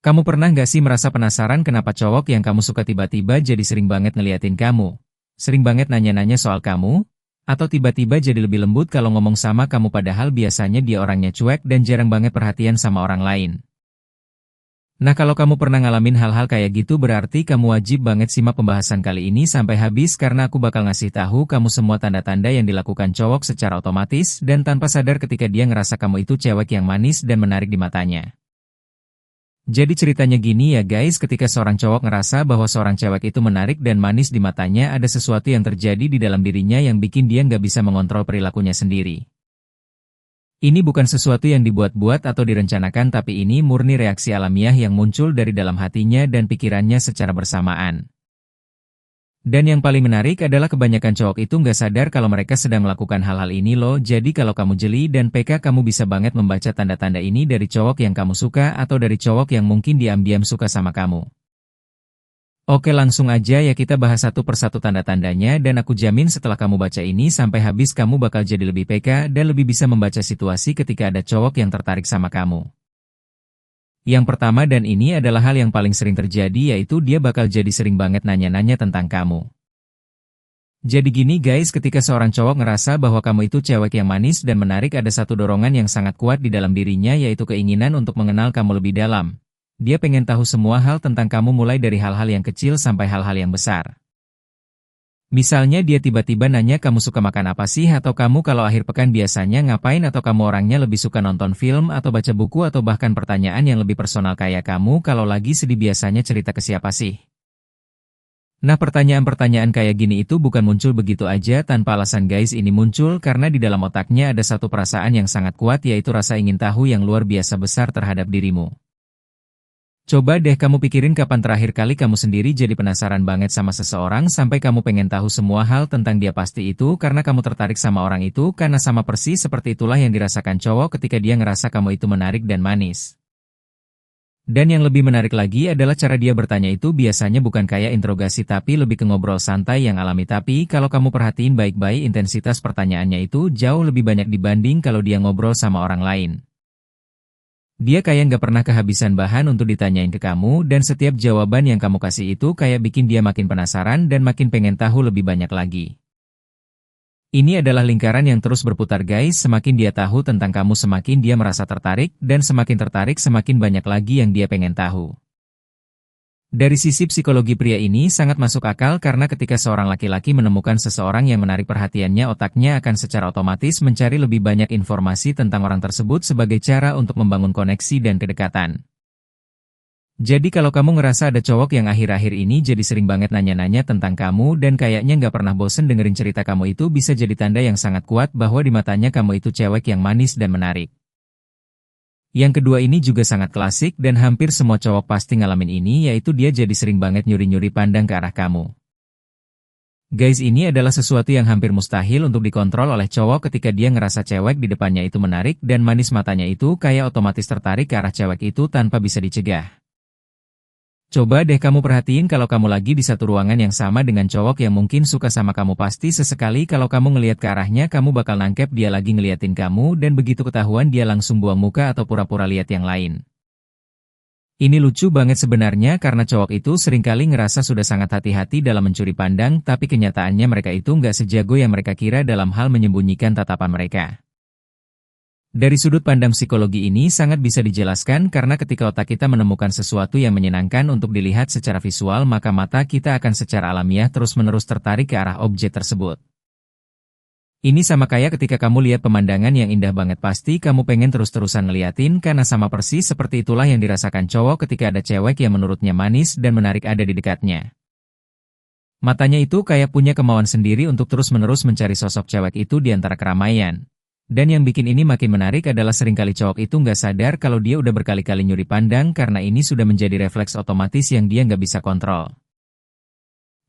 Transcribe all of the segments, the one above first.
Kamu pernah nggak sih merasa penasaran kenapa cowok yang kamu suka tiba-tiba jadi sering banget ngeliatin kamu? Sering banget nanya-nanya soal kamu? Atau tiba-tiba jadi lebih lembut kalau ngomong sama kamu padahal biasanya dia orangnya cuek dan jarang banget perhatian sama orang lain? Nah, kalau kamu pernah ngalamin hal-hal kayak gitu berarti kamu wajib banget simak pembahasan kali ini sampai habis karena aku bakal ngasih tahu kamu semua tanda-tanda yang dilakukan cowok secara otomatis dan tanpa sadar ketika dia ngerasa kamu itu cewek yang manis dan menarik di matanya. Jadi ceritanya gini ya guys, ketika seorang cowok ngerasa bahwa seorang cewek itu menarik dan manis di matanya, ada sesuatu yang terjadi di dalam dirinya yang bikin dia nggak bisa mengontrol perilakunya sendiri. Ini bukan sesuatu yang dibuat-buat atau direncanakan, tapi ini murni reaksi alamiah yang muncul dari dalam hatinya dan pikirannya secara bersamaan. Dan yang paling menarik adalah kebanyakan cowok itu nggak sadar kalau mereka sedang melakukan hal-hal ini loh. Jadi kalau kamu jeli dan peka, kamu bisa banget membaca tanda-tanda ini dari cowok yang kamu suka atau dari cowok yang mungkin diam-diam suka sama kamu. Oke, langsung aja ya kita bahas satu persatu tanda-tandanya dan aku jamin setelah kamu baca ini sampai habis kamu bakal jadi lebih peka dan lebih bisa membaca situasi ketika ada cowok yang tertarik sama kamu. Yang pertama dan ini adalah hal yang paling sering terjadi, yaitu dia bakal jadi sering banget nanya-nanya tentang kamu. Jadi gini guys, ketika seorang cowok ngerasa bahwa kamu itu cewek yang manis dan menarik, ada satu dorongan yang sangat kuat di dalam dirinya, yaitu keinginan untuk mengenal kamu lebih dalam. Dia pengen tahu semua hal tentang kamu, mulai dari hal-hal yang kecil sampai hal-hal yang besar. Misalnya dia tiba-tiba nanya kamu suka makan apa sih, atau kamu kalau akhir pekan biasanya ngapain, atau kamu orangnya lebih suka nonton film atau baca buku, atau bahkan pertanyaan yang lebih personal kayak kamu kalau lagi sedih biasanya cerita ke siapa sih. Nah, pertanyaan-pertanyaan kayak gini itu bukan muncul begitu aja tanpa alasan guys, ini muncul karena di dalam otaknya ada satu perasaan yang sangat kuat, yaitu rasa ingin tahu yang luar biasa besar terhadap dirimu. Coba deh kamu pikirin kapan terakhir kali kamu sendiri jadi penasaran banget sama seseorang sampai kamu pengen tahu semua hal tentang dia. Pasti itu karena kamu tertarik sama orang itu, karena sama persis seperti itulah yang dirasakan cowok ketika dia ngerasa kamu itu menarik dan manis. Dan yang lebih menarik lagi adalah cara dia bertanya itu biasanya bukan kayak interogasi tapi lebih ke ngobrol santai yang alami. Tapi kalau kamu perhatiin baik-baik, intensitas pertanyaannya itu jauh lebih banyak dibanding kalau dia ngobrol sama orang lain. Dia kayak nggak pernah kehabisan bahan untuk ditanyain ke kamu, dan setiap jawaban yang kamu kasih itu kayak bikin dia makin penasaran dan makin pengen tahu lebih banyak lagi. Ini adalah lingkaran yang terus berputar guys, semakin dia tahu tentang kamu semakin dia merasa tertarik, dan semakin tertarik semakin banyak lagi yang dia pengen tahu. Dari sisi psikologi, pria ini sangat masuk akal karena ketika seorang laki-laki menemukan seseorang yang menarik perhatiannya, otaknya akan secara otomatis mencari lebih banyak informasi tentang orang tersebut sebagai cara untuk membangun koneksi dan kedekatan. Jadi kalau kamu ngerasa ada cowok yang akhir-akhir ini jadi sering banget nanya-nanya tentang kamu dan kayaknya nggak pernah bosen dengerin cerita kamu, itu bisa jadi tanda yang sangat kuat bahwa di matanya kamu itu cewek yang manis dan menarik. Yang kedua ini juga sangat klasik dan hampir semua cowok pasti ngalamin ini, yaitu dia jadi sering banget nyuri-nyuri pandang ke arah kamu. Guys, ini adalah sesuatu yang hampir mustahil untuk dikontrol oleh cowok ketika dia ngerasa cewek di depannya itu menarik dan manis, matanya itu kayak otomatis tertarik ke arah cewek itu tanpa bisa dicegah. Coba deh kamu perhatiin kalau kamu lagi di satu ruangan yang sama dengan cowok yang mungkin suka sama kamu, pasti sesekali kalau kamu ngelihat ke arahnya kamu bakal nangkep dia lagi ngeliatin kamu, dan begitu ketahuan dia langsung buang muka atau pura-pura lihat yang lain. Ini lucu banget sebenarnya karena cowok itu seringkali ngerasa sudah sangat hati-hati dalam mencuri pandang, tapi kenyataannya mereka itu nggak sejago yang mereka kira dalam hal menyembunyikan tatapan mereka. Dari sudut pandang psikologi ini sangat bisa dijelaskan karena ketika otak kita menemukan sesuatu yang menyenangkan untuk dilihat secara visual, maka mata kita akan secara alamiah terus-menerus tertarik ke arah objek tersebut. Ini sama kayak ketika kamu lihat pemandangan yang indah banget, pasti kamu pengen terus-terusan ngeliatin, karena sama persis seperti itulah yang dirasakan cowok ketika ada cewek yang menurutnya manis dan menarik ada di dekatnya. Matanya itu kayak punya kemauan sendiri untuk terus-menerus mencari sosok cewek itu di antara keramaian. Dan yang bikin ini makin menarik adalah seringkali cowok itu nggak sadar kalau dia udah berkali-kali nyuri pandang, karena ini sudah menjadi refleks otomatis yang dia nggak bisa kontrol.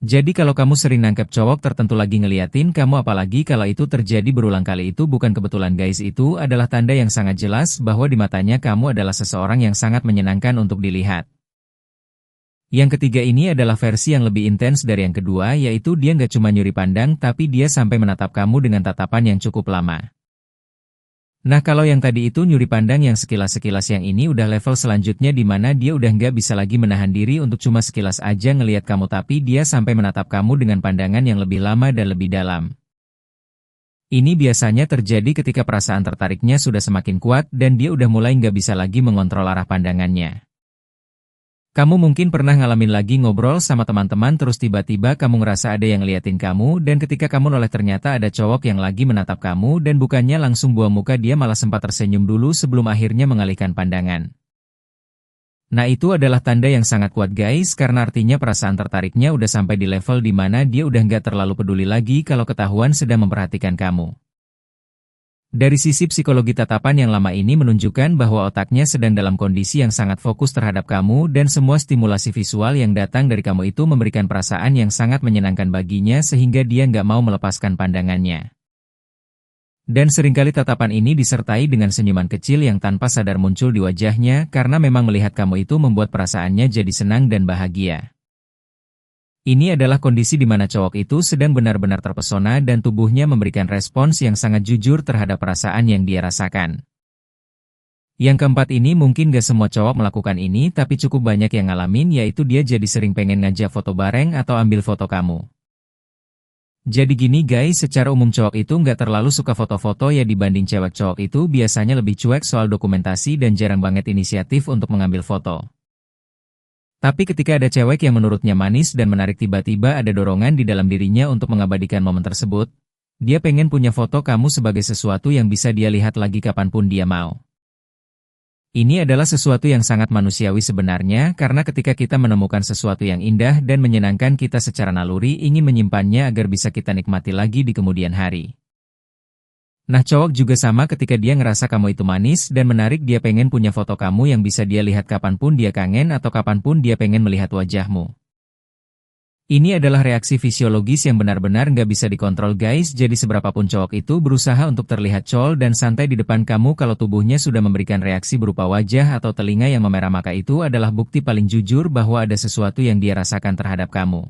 Jadi kalau kamu sering nangkep cowok tertentu lagi ngeliatin kamu, apalagi kalau itu terjadi berulang kali, itu bukan kebetulan guys, itu adalah tanda yang sangat jelas bahwa di matanya kamu adalah seseorang yang sangat menyenangkan untuk dilihat. Yang ketiga ini adalah versi yang lebih intens dari yang kedua, yaitu dia nggak cuma nyuri pandang tapi dia sampai menatap kamu dengan tatapan yang cukup lama. Nah kalau yang tadi itu nyuri pandang, yang sekilas-sekilas yang ini udah level selanjutnya di mana dia udah nggak bisa lagi menahan diri untuk cuma sekilas aja ngelihat kamu, tapi dia sampai menatap kamu dengan pandangan yang lebih lama dan lebih dalam. Ini biasanya terjadi ketika perasaan tertariknya sudah semakin kuat dan dia udah mulai nggak bisa lagi mengontrol arah pandangannya. Kamu mungkin pernah ngalamin lagi ngobrol sama teman-teman terus tiba-tiba kamu ngerasa ada yang ngeliatin kamu, dan ketika kamu noleh ternyata ada cowok yang lagi menatap kamu dan bukannya langsung buang muka, dia malah sempat tersenyum dulu sebelum akhirnya mengalihkan pandangan. Nah itu adalah tanda yang sangat kuat guys, karena artinya perasaan tertariknya udah sampai di level di mana dia udah nggak terlalu peduli lagi kalau ketahuan sedang memperhatikan kamu. Dari sisi psikologi, tatapan yang lama ini menunjukkan bahwa otaknya sedang dalam kondisi yang sangat fokus terhadap kamu dan semua stimulasi visual yang datang dari kamu itu memberikan perasaan yang sangat menyenangkan baginya sehingga dia nggak mau melepaskan pandangannya. Dan seringkali tatapan ini disertai dengan senyuman kecil yang tanpa sadar muncul di wajahnya karena memang melihat kamu itu membuat perasaannya jadi senang dan bahagia. Ini adalah kondisi di mana cowok itu sedang benar-benar terpesona dan tubuhnya memberikan respons yang sangat jujur terhadap perasaan yang dia rasakan. Yang keempat ini mungkin gak semua cowok melakukan ini, tapi cukup banyak yang ngalamin, yaitu dia jadi sering pengen ngajak foto bareng atau ambil foto kamu. Jadi gini guys, secara umum cowok itu nggak terlalu suka foto-foto ya dibanding cewek. Cowok itu biasanya lebih cuek soal dokumentasi dan jarang banget inisiatif untuk mengambil foto. Tapi ketika ada cewek yang menurutnya manis dan menarik, tiba-tiba ada dorongan di dalam dirinya untuk mengabadikan momen tersebut. Dia pengen punya foto kamu sebagai sesuatu yang bisa dia lihat lagi kapanpun dia mau. Ini adalah sesuatu yang sangat manusiawi sebenarnya, karena ketika kita menemukan sesuatu yang indah dan menyenangkan, kita secara naluri ingin menyimpannya agar bisa kita nikmati lagi di kemudian hari. Nah cowok juga sama, ketika dia ngerasa kamu itu manis dan menarik, dia pengen punya foto kamu yang bisa dia lihat kapanpun dia kangen atau kapanpun dia pengen melihat wajahmu. Ini adalah reaksi fisiologis yang benar-benar nggak bisa dikontrol guys, jadi seberapapun cowok itu berusaha untuk terlihat cool dan santai di depan kamu, kalau tubuhnya sudah memberikan reaksi berupa wajah atau telinga yang memerah, maka itu adalah bukti paling jujur bahwa ada sesuatu yang dia rasakan terhadap kamu.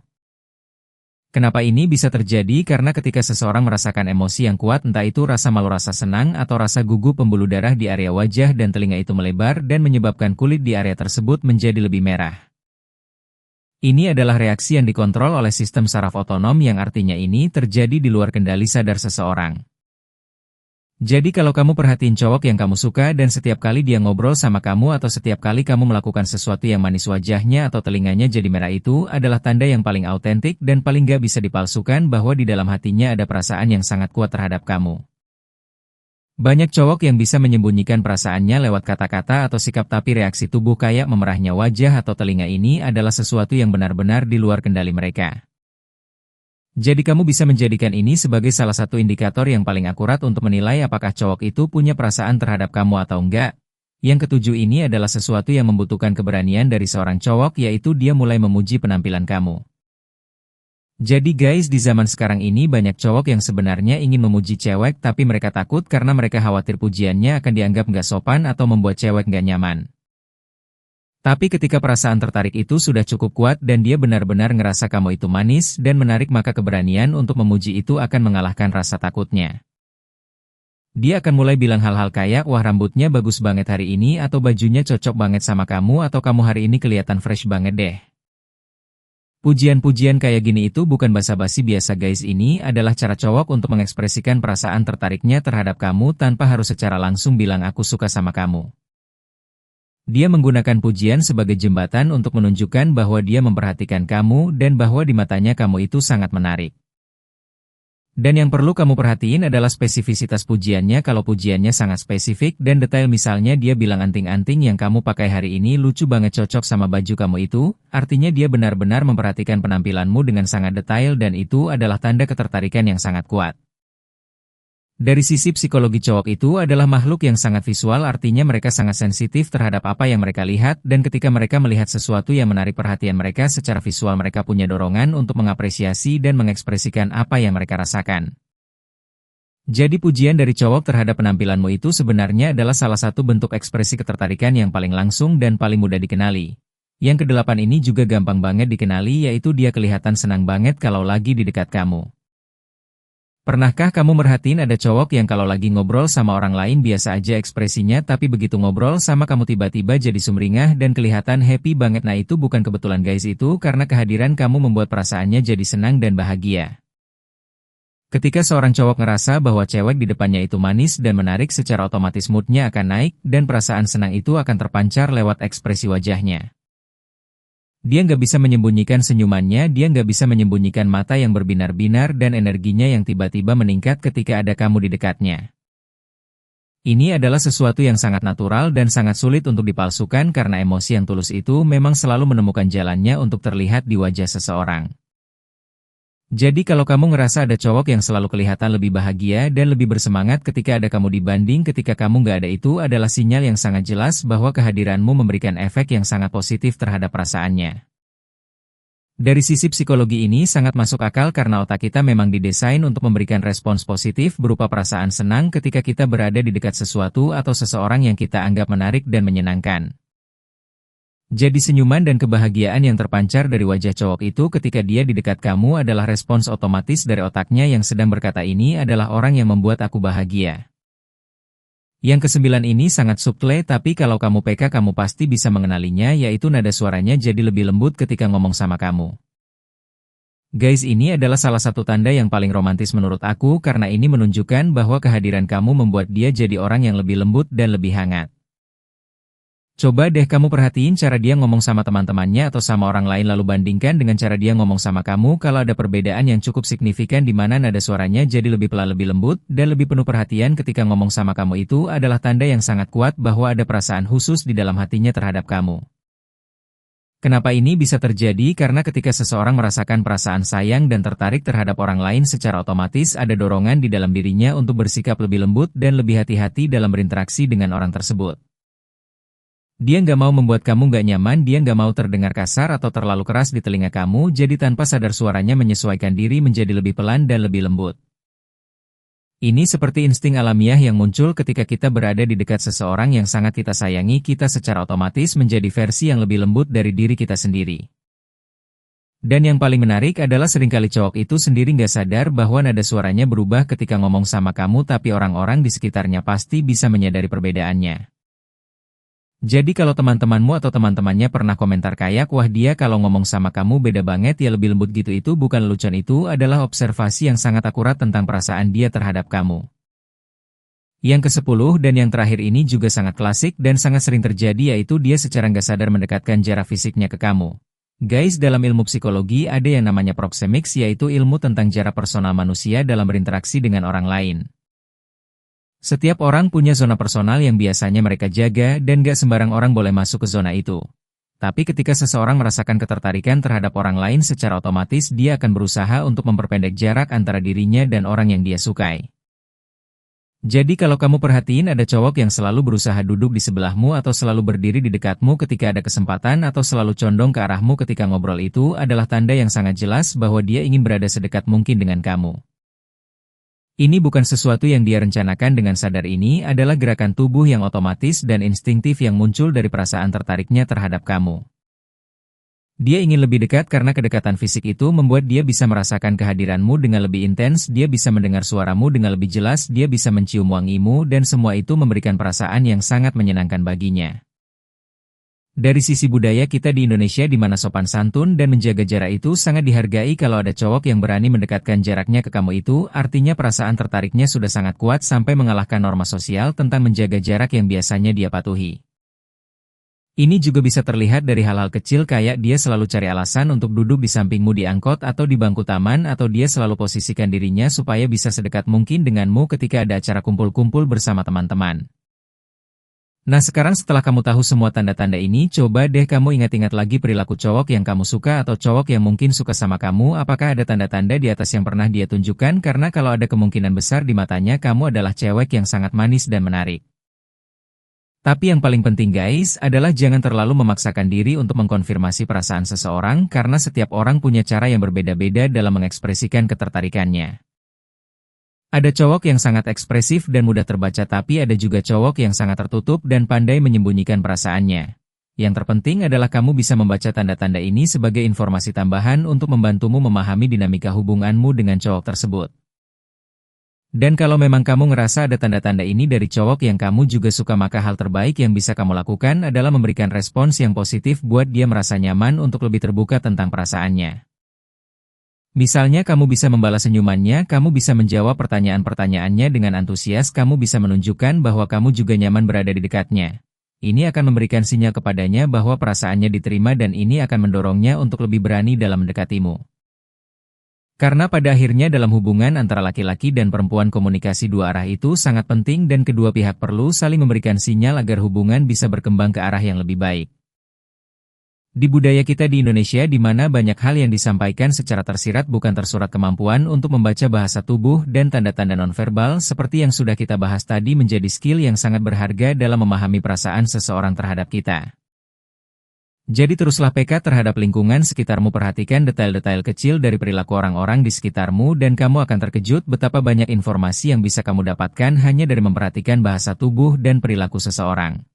Kenapa ini bisa terjadi? Karena ketika seseorang merasakan emosi yang kuat, entah itu rasa malu, rasa senang, atau rasa gugup, pembuluh darah di area wajah dan telinga itu melebar dan menyebabkan kulit di area tersebut menjadi lebih merah. Ini adalah reaksi yang dikontrol oleh sistem saraf otonom, yang artinya ini terjadi di luar kendali sadar seseorang. Jadi kalau kamu perhatiin cowok yang kamu suka dan setiap kali dia ngobrol sama kamu atau setiap kali kamu melakukan sesuatu yang manis wajahnya atau telinganya jadi merah, itu adalah tanda yang paling autentik dan paling gak bisa dipalsukan bahwa di dalam hatinya ada perasaan yang sangat kuat terhadap kamu. Banyak cowok yang bisa menyembunyikan perasaannya lewat kata-kata atau sikap, tapi reaksi tubuh kayak memerahnya wajah atau telinga ini adalah sesuatu yang benar-benar di luar kendali mereka. Jadi kamu bisa menjadikan ini sebagai salah satu indikator yang paling akurat untuk menilai apakah cowok itu punya perasaan terhadap kamu atau enggak. Yang ketujuh ini adalah sesuatu yang membutuhkan keberanian dari seorang cowok, yaitu dia mulai memuji penampilan kamu. Jadi guys, di zaman sekarang ini banyak cowok yang sebenarnya ingin memuji cewek, tapi mereka takut karena mereka khawatir pujiannya akan dianggap nggak sopan atau membuat cewek nggak nyaman. Tapi ketika perasaan tertarik itu sudah cukup kuat dan dia benar-benar ngerasa kamu itu manis dan menarik, maka keberanian untuk memuji itu akan mengalahkan rasa takutnya. Dia akan mulai bilang hal-hal kayak, wah rambutnya bagus banget hari ini, atau bajunya cocok banget sama kamu, atau kamu hari ini kelihatan fresh banget deh. Pujian-pujian kayak gini itu bukan basa-basi biasa guys, ini adalah cara cowok untuk mengekspresikan perasaan tertariknya terhadap kamu tanpa harus secara langsung bilang aku suka sama kamu. Dia menggunakan pujian sebagai jembatan untuk menunjukkan bahwa dia memperhatikan kamu dan bahwa di matanya kamu itu sangat menarik. Dan yang perlu kamu perhatiin adalah spesifisitas pujiannya. Kalau pujiannya sangat spesifik dan detail, misalnya dia bilang anting-anting yang kamu pakai hari ini lucu banget, cocok sama baju kamu itu, artinya dia benar-benar memperhatikan penampilanmu dengan sangat detail dan itu adalah tanda ketertarikan yang sangat kuat. Dari sisi psikologi, cowok itu adalah makhluk yang sangat visual, artinya mereka sangat sensitif terhadap apa yang mereka lihat, dan ketika mereka melihat sesuatu yang menarik perhatian mereka secara visual, mereka punya dorongan untuk mengapresiasi dan mengekspresikan apa yang mereka rasakan. Jadi pujian dari cowok terhadap penampilanmu itu sebenarnya adalah salah satu bentuk ekspresi ketertarikan yang paling langsung dan paling mudah dikenali. Yang kedelapan ini juga gampang banget dikenali, yaitu dia kelihatan senang banget kalau lagi di dekat kamu. Pernahkah kamu merhatiin ada cowok yang kalau lagi ngobrol sama orang lain biasa aja ekspresinya tapi begitu ngobrol sama kamu tiba-tiba jadi sumringah dan kelihatan happy banget. Nah itu bukan kebetulan guys, itu karena kehadiran kamu membuat perasaannya jadi senang dan bahagia. Ketika seorang cowok ngerasa bahwa cewek di depannya itu manis dan menarik, secara otomatis moodnya akan naik dan perasaan senang itu akan terpancar lewat ekspresi wajahnya. Dia nggak bisa menyembunyikan senyumannya, dia nggak bisa menyembunyikan mata yang berbinar-binar dan energinya yang tiba-tiba meningkat ketika ada kamu di dekatnya. Ini adalah sesuatu yang sangat natural dan sangat sulit untuk dipalsukan karena emosi yang tulus itu memang selalu menemukan jalannya untuk terlihat di wajah seseorang. Jadi kalau kamu ngerasa ada cowok yang selalu kelihatan lebih bahagia dan lebih bersemangat ketika ada kamu dibanding ketika kamu nggak ada, itu adalah sinyal yang sangat jelas bahwa kehadiranmu memberikan efek yang sangat positif terhadap perasaannya. Dari sisi psikologi ini sangat masuk akal karena otak kita memang didesain untuk memberikan respons positif berupa perasaan senang ketika kita berada di dekat sesuatu atau seseorang yang kita anggap menarik dan menyenangkan. Jadi senyuman dan kebahagiaan yang terpancar dari wajah cowok itu ketika dia di dekat kamu adalah respons otomatis dari otaknya yang sedang berkata, ini adalah orang yang membuat aku bahagia. Yang kesembilan ini sangat subtle, tapi kalau kamu peka kamu pasti bisa mengenalinya, yaitu nada suaranya jadi lebih lembut ketika ngomong sama kamu. Guys, ini adalah salah satu tanda yang paling romantis menurut aku karena ini menunjukkan bahwa kehadiran kamu membuat dia jadi orang yang lebih lembut dan lebih hangat. Coba deh kamu perhatiin cara dia ngomong sama teman-temannya atau sama orang lain lalu bandingkan dengan cara dia ngomong sama kamu. Kalau ada perbedaan yang cukup signifikan di mana nada suaranya jadi lebih pelan, lebih lembut, dan lebih penuh perhatian ketika ngomong sama kamu, itu adalah tanda yang sangat kuat bahwa ada perasaan khusus di dalam hatinya terhadap kamu. Kenapa ini bisa terjadi? Karena ketika seseorang merasakan perasaan sayang dan tertarik terhadap orang lain, secara otomatis ada dorongan di dalam dirinya untuk bersikap lebih lembut dan lebih hati-hati dalam berinteraksi dengan orang tersebut. Dia nggak mau membuat kamu nggak nyaman, dia nggak mau terdengar kasar atau terlalu keras di telinga kamu, jadi tanpa sadar suaranya menyesuaikan diri menjadi lebih pelan dan lebih lembut. Ini seperti insting alamiah yang muncul ketika kita berada di dekat seseorang yang sangat kita sayangi, kita secara otomatis menjadi versi yang lebih lembut dari diri kita sendiri. Dan yang paling menarik adalah seringkali cowok itu sendiri nggak sadar bahwa nada suaranya berubah ketika ngomong sama kamu, tapi orang-orang di sekitarnya pasti bisa menyadari perbedaannya. Jadi kalau teman-temanmu atau teman-temannya pernah komentar kayak, wah dia kalau ngomong sama kamu beda banget ya, lebih lembut gitu, itu bukan lelucon, itu adalah observasi yang sangat akurat tentang perasaan dia terhadap kamu. Yang ke-10 dan yang terakhir ini juga sangat klasik dan sangat sering terjadi, yaitu dia secara nggak sadar mendekatkan jarak fisiknya ke kamu. Guys, dalam ilmu psikologi ada yang namanya proxemics, yaitu ilmu tentang jarak personal manusia dalam berinteraksi dengan orang lain. Setiap orang punya zona personal yang biasanya mereka jaga dan gak sembarang orang boleh masuk ke zona itu. Tapi ketika seseorang merasakan ketertarikan terhadap orang lain, secara otomatis dia akan berusaha untuk memperpendek jarak antara dirinya dan orang yang dia sukai. Jadi kalau kamu perhatiin ada cowok yang selalu berusaha duduk di sebelahmu atau selalu berdiri di dekatmu ketika ada kesempatan atau selalu condong ke arahmu ketika ngobrol, itu adalah tanda yang sangat jelas bahwa dia ingin berada sedekat mungkin dengan kamu. Ini bukan sesuatu yang dia rencanakan dengan sadar, ini adalah gerakan tubuh yang otomatis dan instingtif yang muncul dari perasaan tertariknya terhadap kamu. Dia ingin lebih dekat karena kedekatan fisik itu membuat dia bisa merasakan kehadiranmu dengan lebih intens, dia bisa mendengar suaramu dengan lebih jelas, dia bisa mencium wangimu, dan semua itu memberikan perasaan yang sangat menyenangkan baginya. Dari sisi budaya kita di Indonesia di mana sopan santun dan menjaga jarak itu sangat dihargai, kalau ada cowok yang berani mendekatkan jaraknya ke kamu, itu artinya perasaan tertariknya sudah sangat kuat sampai mengalahkan norma sosial tentang menjaga jarak yang biasanya dia patuhi. Ini juga bisa terlihat dari hal-hal kecil kayak dia selalu cari alasan untuk duduk di sampingmu di angkot atau di bangku taman, atau dia selalu posisikan dirinya supaya bisa sedekat mungkin denganmu ketika ada acara kumpul-kumpul bersama teman-teman. Nah sekarang setelah kamu tahu semua tanda-tanda ini, coba deh kamu ingat-ingat lagi perilaku cowok yang kamu suka atau cowok yang mungkin suka sama kamu, apakah ada tanda-tanda di atas yang pernah dia tunjukkan, karena kalau ada kemungkinan besar di matanya kamu adalah cewek yang sangat manis dan menarik. Tapi yang paling penting guys, adalah jangan terlalu memaksakan diri untuk mengkonfirmasi perasaan seseorang, karena setiap orang punya cara yang berbeda-beda dalam mengekspresikan ketertarikannya. Ada cowok yang sangat ekspresif dan mudah terbaca, tapi ada juga cowok yang sangat tertutup dan pandai menyembunyikan perasaannya. Yang terpenting adalah kamu bisa membaca tanda-tanda ini sebagai informasi tambahan untuk membantumu memahami dinamika hubunganmu dengan cowok tersebut. Dan kalau memang kamu ngerasa ada tanda-tanda ini dari cowok yang kamu juga suka, maka hal terbaik yang bisa kamu lakukan adalah memberikan respons yang positif buat dia merasa nyaman untuk lebih terbuka tentang perasaannya. Misalnya kamu bisa membalas senyumannya, kamu bisa menjawab pertanyaan-pertanyaannya dengan antusias, kamu bisa menunjukkan bahwa kamu juga nyaman berada di dekatnya. Ini akan memberikan sinyal kepadanya bahwa perasaannya diterima dan ini akan mendorongnya untuk lebih berani dalam mendekatimu. Karena pada akhirnya dalam hubungan antara laki-laki dan perempuan komunikasi dua arah itu sangat penting dan kedua pihak perlu saling memberikan sinyal agar hubungan bisa berkembang ke arah yang lebih baik. Di budaya kita di Indonesia di mana banyak hal yang disampaikan secara tersirat bukan tersurat, kemampuan untuk membaca bahasa tubuh dan tanda-tanda nonverbal seperti yang sudah kita bahas tadi menjadi skill yang sangat berharga dalam memahami perasaan seseorang terhadap kita. Jadi teruslah peka terhadap lingkungan sekitarmu, perhatikan detail-detail kecil dari perilaku orang-orang di sekitarmu dan kamu akan terkejut betapa banyak informasi yang bisa kamu dapatkan hanya dari memperhatikan bahasa tubuh dan perilaku seseorang.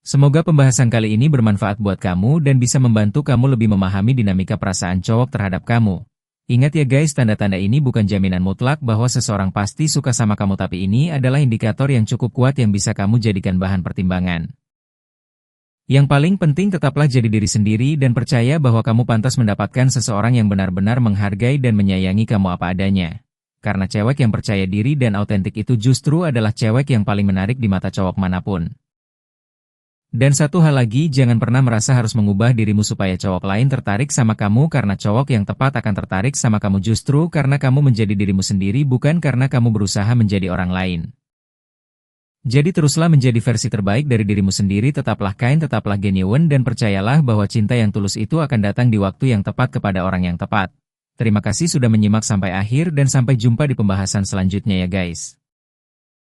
Semoga pembahasan kali ini bermanfaat buat kamu dan bisa membantu kamu lebih memahami dinamika perasaan cowok terhadap kamu. Ingat ya guys, tanda-tanda ini bukan jaminan mutlak bahwa seseorang pasti suka sama kamu, tapi ini adalah indikator yang cukup kuat yang bisa kamu jadikan bahan pertimbangan. Yang paling penting, tetaplah jadi diri sendiri dan percaya bahwa kamu pantas mendapatkan seseorang yang benar-benar menghargai dan menyayangi kamu apa adanya. Karena cewek yang percaya diri dan autentik itu justru adalah cewek yang paling menarik di mata cowok manapun. Dan satu hal lagi, jangan pernah merasa harus mengubah dirimu supaya cowok lain tertarik sama kamu, karena cowok yang tepat akan tertarik sama kamu justru karena kamu menjadi dirimu sendiri, bukan karena kamu berusaha menjadi orang lain. Jadi teruslah menjadi versi terbaik dari dirimu sendiri, tetaplah kind, tetaplah genuine, dan percayalah bahwa cinta yang tulus itu akan datang di waktu yang tepat kepada orang yang tepat. Terima kasih sudah menyimak sampai akhir dan sampai jumpa di pembahasan selanjutnya ya guys.